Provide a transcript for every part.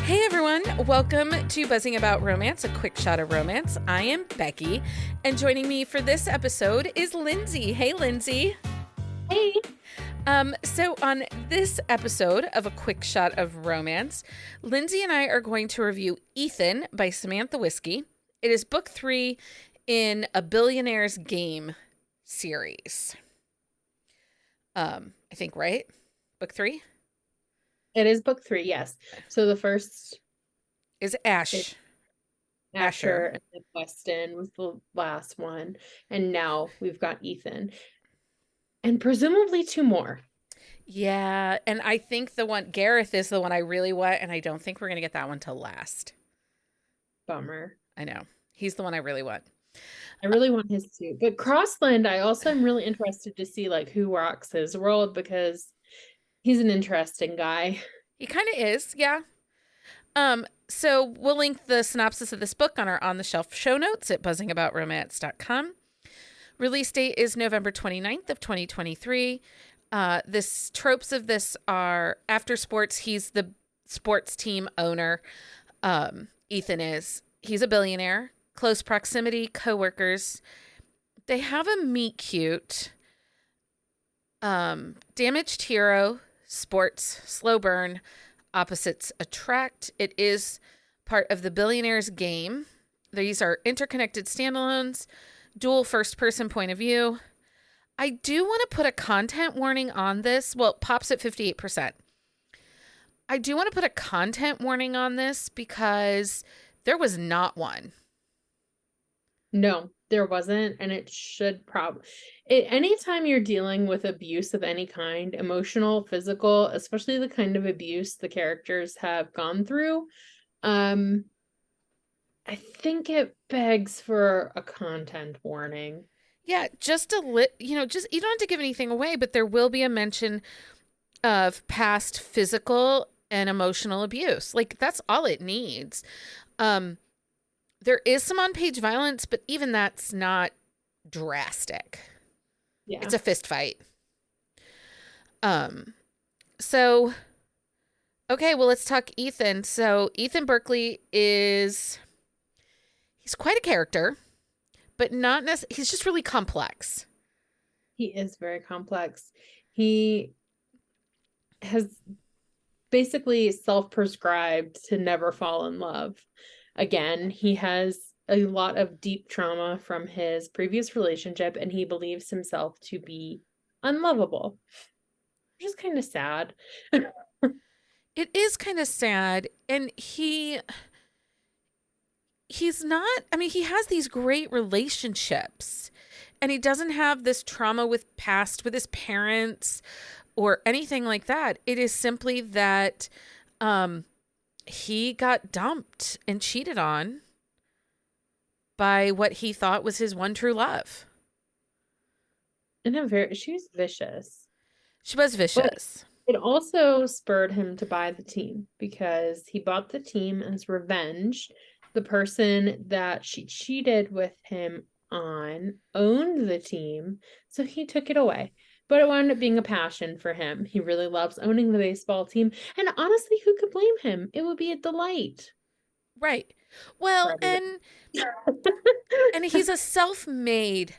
Hey everyone, welcome to Buzzing About Romance, a quick shot of romance. I am Becky, and joining me for this episode is Lindsey. Hey Lindsey. Hey. So on this episode of A Quick Shot of Romance, Lindsey and I are going to review Ethan by Samantha Whiskey. It is book 3 in a Billionaire's Game series. I think, right? Book 3? It is book 3, yes. So the first Is is Asher. Asher, and then Weston was the last one. And now we've got Ethan. And presumably 2 more. Yeah, and I think the one, Gareth is the one I really want, and I don't think we're going to get that one till last. Bummer. I know. He's the one I really want. I really want his too. But Crossland, I also am really interested to see like who rocks his world because he's an interesting guy. He kind of is, yeah. So we'll link the synopsis of this book on our On the Shelf show notes at buzzingaboutromance.com. Release date is November 29th of 2023. This tropes of this are after sports, he's the sports team owner. Ethan is. He's a billionaire. Close proximity, coworkers. They have a meet cute. Damaged hero, sports, slow burn, opposites attract. It is part of the Billionaire's Game. These are interconnected standalones, dual first-person point of view. I do want to put a content warning on this. Well, it pops at 58%. I do want to put a content warning on this because there was not one. No, there wasn't, and it should probably. Anytime you're dealing with abuse of any kind, emotional, physical, especially the kind of abuse the characters have gone through, I think it begs for a content warning. Yeah, just just you don't have to give anything away, but there will be a mention of past physical and emotional abuse. Like that's all it needs. There is some on-page violence, but even that's not drastic. Yeah. It's a fist fight. So okay, well let's talk Ethan. So Ethan Berkeley he's quite a character, but not necessarily, he's just really complex. He is very complex. He has basically self-prescribed to never fall in love again. He has a lot of deep trauma from his previous relationship, and he believes himself to be unlovable, which is kind of sad. It is kind of sad, and he's not, I mean, he has these great relationships, and he doesn't have this trauma with his parents or anything like that. It is simply that he got dumped and cheated on by what he thought was his one true love. She was vicious. She was vicious. But it also spurred him to buy the team because he bought the team as revenge. The person that she cheated with him on owned the team, so he took it away. But it wound up being a passion for him. He really loves owning the baseball team. And honestly, who could blame him? It would be a delight. Right. Well, and he's a self-made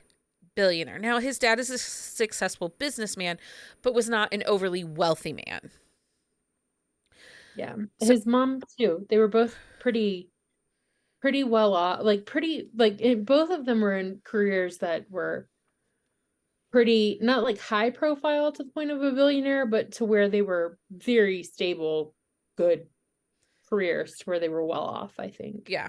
billionaire. Now, his dad is a successful businessman, but was not an overly wealthy man. Yeah. His mom, too. They were both pretty well off. Both of them were in careers that were pretty, not like high profile to the point of a billionaire, but to where they were very stable, good careers to where they were well off, I think. Yeah.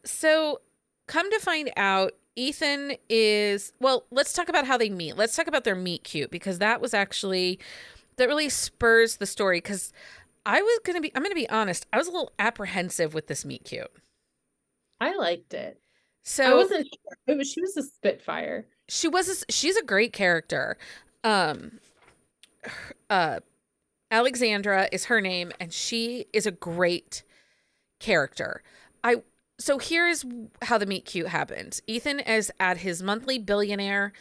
So come to find out, Ethan is, well, let's talk about how they meet. Let's talk about their meet cute, because that really spurs the story. Because I'm going to be honest, I was a little apprehensive with this meet cute. I liked it. So I wasn't sure. She was a spitfire. She's a great character. Alexandra is her name, and she is a great character. So here's how the meet cute happens. Ethan is at his monthly Billionaire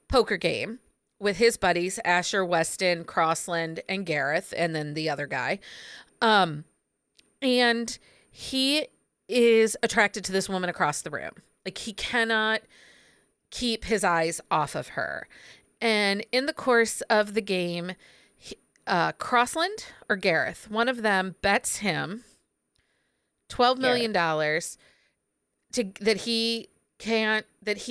poker game with his buddies, Asher, Weston, Crossland, and Gareth, and then the other guy. And he is attracted to this woman across the room. Like, he cannot keep his eyes off of her. And in the course of the game, Crossland or Gareth, one of them bets him $12 million that he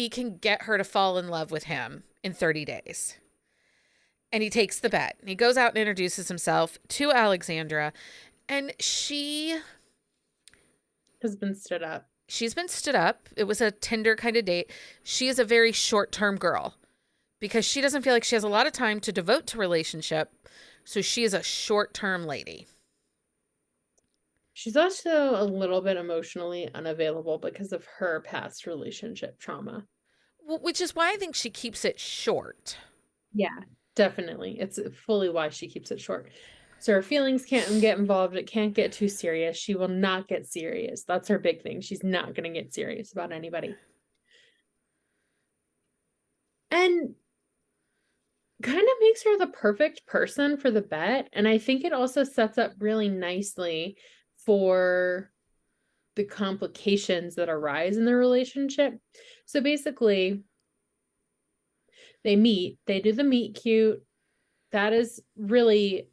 can get her to fall in love with him in 30 days. And he takes the bet. And he goes out and introduces himself to Alexandra, and she has been stood up. She's been stood up. It was a Tinder kind of date. She is a very short-term girl because she doesn't feel like she has a lot of time to devote to relationship. So she is a short-term lady. She's also a little bit emotionally unavailable because of her past relationship trauma. Which is why I think she keeps it short. Yeah, definitely. It's fully why she keeps it short. So her feelings can't get involved. It can't get too serious. She will not get serious. That's her big thing. She's not going to get serious about anybody. And kind of makes her the perfect person for the bet. And I think it also sets up really nicely for the complications that arise in the relationship. So basically, they meet, they do the meet cute. That is really,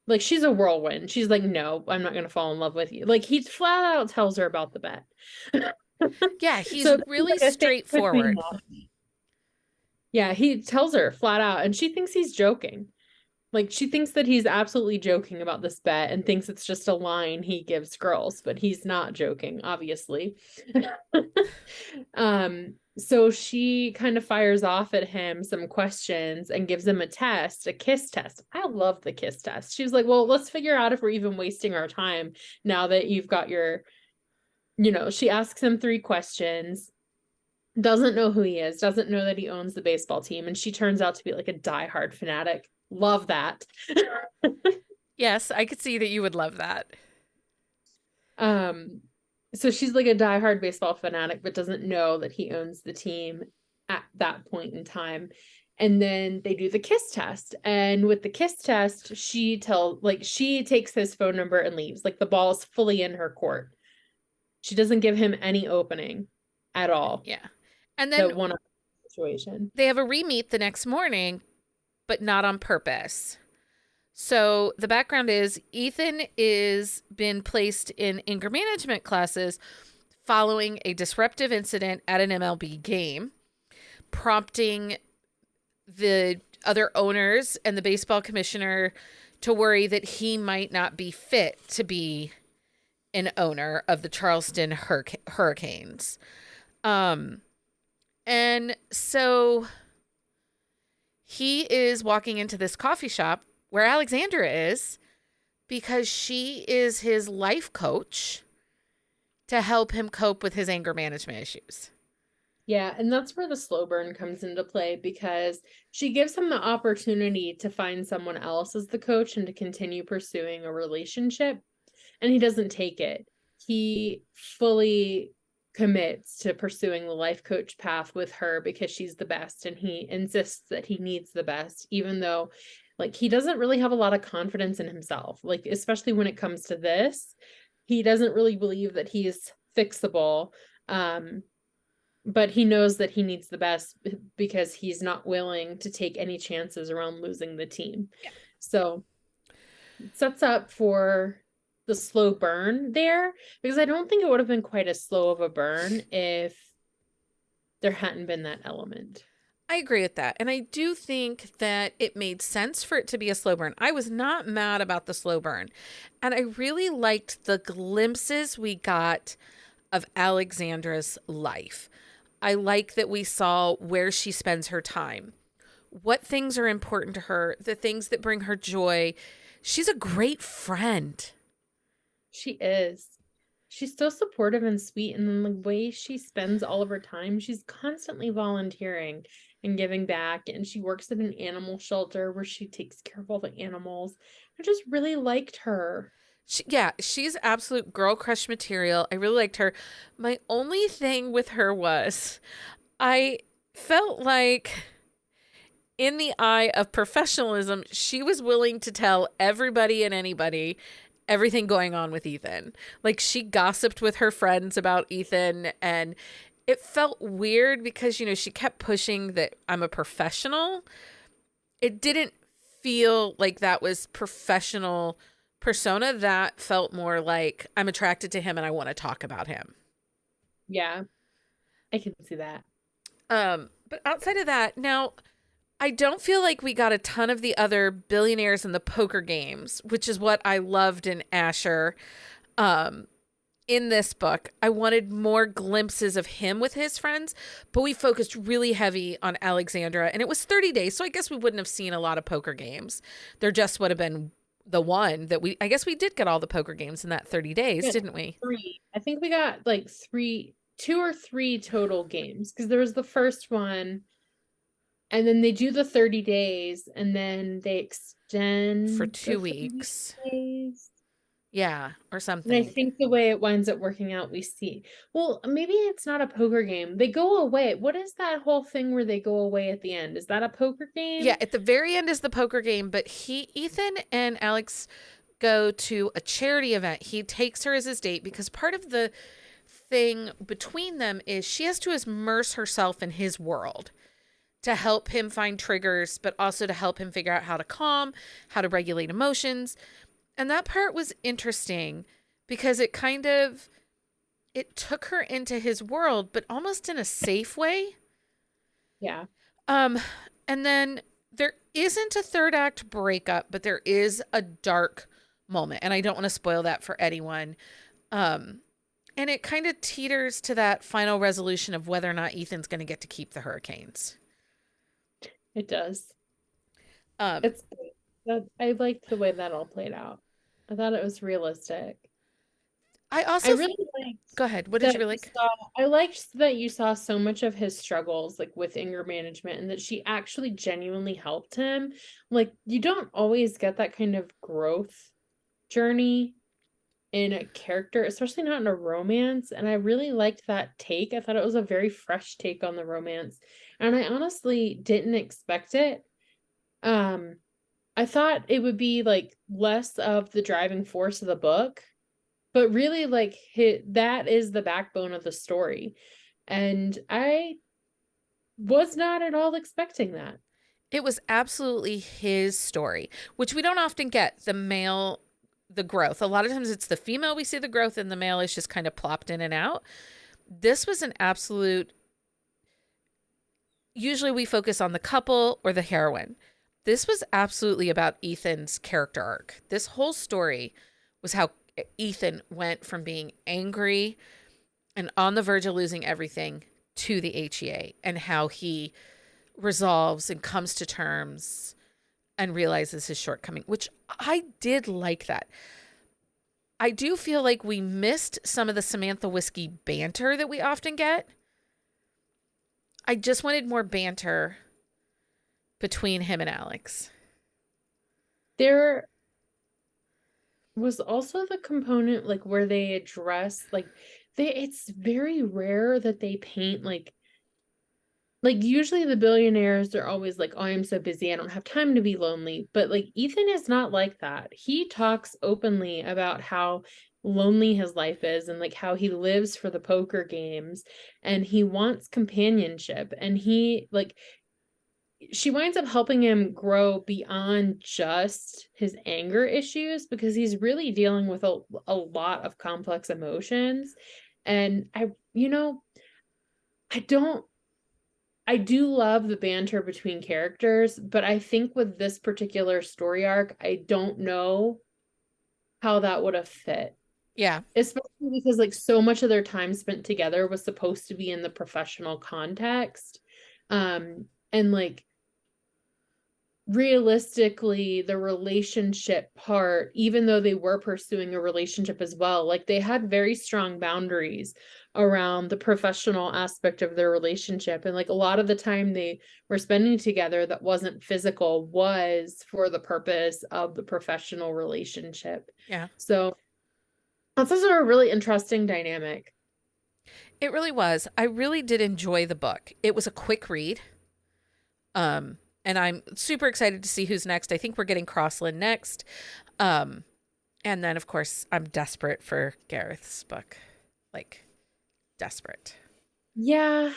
like, she's a whirlwind. She's like, no, I'm not going to fall in love with you. Like, he flat out tells her about the bet. Yeah, he's really straightforward. Yeah, he tells her flat out, and she thinks he's joking. Like, she thinks that he's absolutely joking about this bet and thinks it's just a line he gives girls, but he's not joking, obviously. So she kind of fires off at him some questions and gives him a test, a kiss test. I love the kiss test. She was like, well, let's figure out if we're even wasting our time now that you've got your, she asks him 3 questions, doesn't know who he is, doesn't know that he owns the baseball team, and she turns out to be like a diehard fanatic. Love that. Yes, I could see that you would love that. So she's like a diehard baseball fanatic, but doesn't know that he owns the team at that point in time. And then they do the kiss test. And with the kiss test, she takes his phone number and leaves. Like, the ball is fully in her court. She doesn't give him any opening at all. Yeah. And then one situation. They have a re-meet the next morning, but not on purpose. So the background is Ethan is been placed in anger management classes following a disruptive incident at an MLB game, prompting the other owners and the baseball commissioner to worry that he might not be fit to be an owner of the Charleston Hurricanes. And so he is walking into this coffee shop where Alexandra is because she is his life coach to help him cope with his anger management issues. Yeah, and that's where the slow burn comes into play, because she gives him the opportunity to find someone else as the coach and to continue pursuing a relationship, and he doesn't take it. He fully commits to pursuing the life coach path with her because she's the best, and he insists that he needs the best, even though, like, he doesn't really have a lot of confidence in himself. Like, especially when it comes to this, he doesn't really believe that he's fixable. But he knows that he needs the best because he's not willing to take any chances around losing the team. Yeah. So it sets up for the slow burn there, because I don't think it would have been quite as slow of a burn if there hadn't been that element. I agree with that. And I do think that it made sense for it to be a slow burn. I was not mad about the slow burn. And I really liked the glimpses we got of Alexandra's life. I like that we saw where she spends her time, what things are important to her, the things that bring her joy. She's a great friend. She is. She's so supportive and sweet, and then the way she spends all of her time, she's constantly volunteering and giving back, and she works at an animal shelter where she takes care of all the animals. I just really liked her. She's absolute girl crush material. I really liked her. My only thing with her was I felt like in the eye of professionalism, she was willing to tell everybody and anybody everything going on with Ethan. Like, she gossiped with her friends about Ethan, and it felt weird because, you know, she kept pushing that I'm a professional. It didn't feel like that was professional persona. That felt more like I'm attracted to him and I want to talk about him. Yeah, I can see that. But outside of that, now I don't feel like we got a ton of the other billionaires in the poker games, which is what I loved in Asher. Um, in this book, I wanted more glimpses of him with his friends, but we focused really heavy on Alexandra, and it was 30 days, so I guess we wouldn't have seen a lot of poker games. There just would have been the one that I guess we did get all the poker games in that 30 days, Yeah, didn't we? three. I think we got like two or three total games because there was the first one, and then they do the 30 days, and then they For extend the 2 30 weeks. days. Yeah, or And I something. think the way it winds up working out, we see. Well, maybe it's not a poker game. They go away. What is that whole thing where they go away at the end? Is that a poker Yeah, game? at the very end is the poker game, but Ethan and Alex go to a charity event. He takes her as his date because part of the thing between them is she has to immerse herself in his world to help him find triggers, but also to help him figure out how to calm, how to regulate emotions. And that part was interesting because it took her into his world, but almost in a safe way. Yeah. Um, and then there isn't a third act breakup, but there is a dark moment, and I don't want to spoil that for anyone. Um, and it kind of teeters to that final resolution of whether or not Ethan's going to get to keep the hurricanes. It does. Um, It's I liked the way that all played out. I thought it was realistic. I I also really liked go ahead. What did that you you really? saw I liked that you saw so much of his struggles like with anger management and that she actually genuinely helped him. Like you don't always get that kind of growth journey in a character, especially not in a romance, and I really liked that take. I thought it was a very fresh take on the romance, and I honestly didn't expect it. Um I thought it would be like less of the driving force of the book, but really like that is the backbone of the story. And I was not at all expecting that. It was absolutely his story, which we don't often get. The growth. A lot of times it's the female we see the growth, and the male is just kind of plopped in and out. This was an absolute. Usually we focus on the couple or the heroine. This was absolutely about Ethan's character arc. This whole story was how Ethan went from being angry and on the verge of losing everything to the HEA, and how he resolves and comes to terms and realizes his shortcoming, which I did like that. I do feel like we missed some of the Samantha Whiskey banter that we often get. I just wanted more banter between him and Alex. There was also the component like where they address like it's very rare that they paint like usually the billionaires they're always like, oh, I'm so busy I don't have time to be lonely, but like Ethan is not like that. He talks openly about how lonely his life is and like how he lives for the poker games and he wants companionship, and he like she winds up helping him grow beyond just his anger issues because he's really dealing with a lot of complex emotions. And I don't I do love the banter between characters, but I think with this particular story arc, I don't know how that would have fit. Yeah. Especially because like so much of their time spent together was supposed to be in the professional context. And like realistically the relationship part, even though they were pursuing a relationship as well, like they had very strong boundaries around the professional aspect of their relationship, and like a lot of the time they were spending together that wasn't physical was for the purpose of the professional relationship. Yeah. So that's also a really interesting dynamic. It really was. I really did enjoy the book. It was a quick read. And I'm super excited to see who's next. I think we're getting Crossland next. Um, And then, of course, I'm desperate for Gareth's book. Like, desperate. Yeah.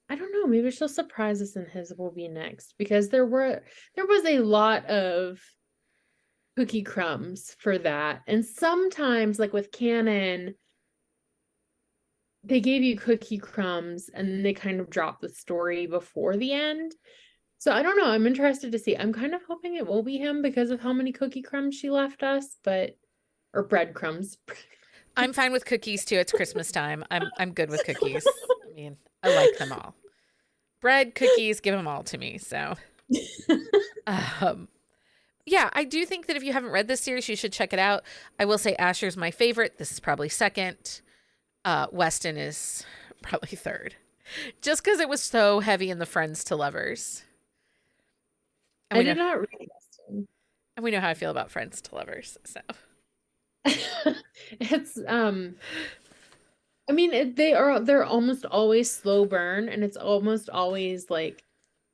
I don't know. Maybe she'll surprise us and his will be next, because there was a lot of cookie crumbs for that. And sometimes, like with canon, they gave you cookie crumbs and then they kind of dropped the story before the end. So I don't know. I'm interested to see. I'm kind of hoping it will be him because of how many cookie crumbs she left us, or breadcrumbs. I'm fine with cookies too. It's Christmas time. I'm good with cookies. I mean, I like them all. Bread, cookies, give them all to me. So, yeah, I do think that if you haven't read this series, you should check it out. I will say Asher's my favorite. This is probably second. Weston is probably third, just because it was so heavy in the friends to lovers. And I did not read Weston. And we know how I feel about friends to lovers. So it's I mean, they're almost always slow burn, and it's almost always like,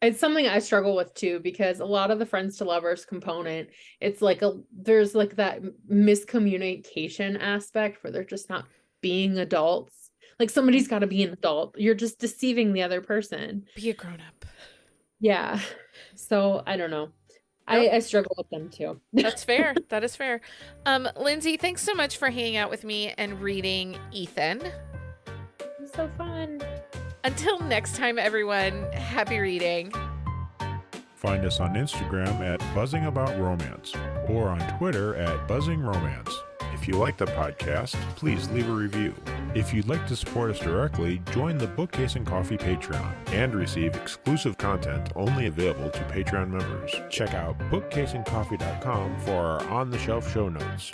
it's something I struggle with too, because a lot of the friends to lovers component, it's like there's like that miscommunication aspect where they're just not being adults. Like, somebody's got to be an adult. You're just deceiving the other person. Be a grown up. Yeah. So I don't know. Nope. I struggle with them too. That's fair. That is fair. Lindsey, thanks so much for hanging out with me and reading Ethan. It was so fun. Until next time, everyone, happy reading. Find us on Instagram at buzzingaboutromance or on Twitter at buzzingromance. If you like the podcast, please leave a review. If you'd like to support us directly, join the Bookcase and Coffee Patreon and receive exclusive content only available to Patreon members. Check out bookcaseandcoffee.com for our on-the-shelf show notes.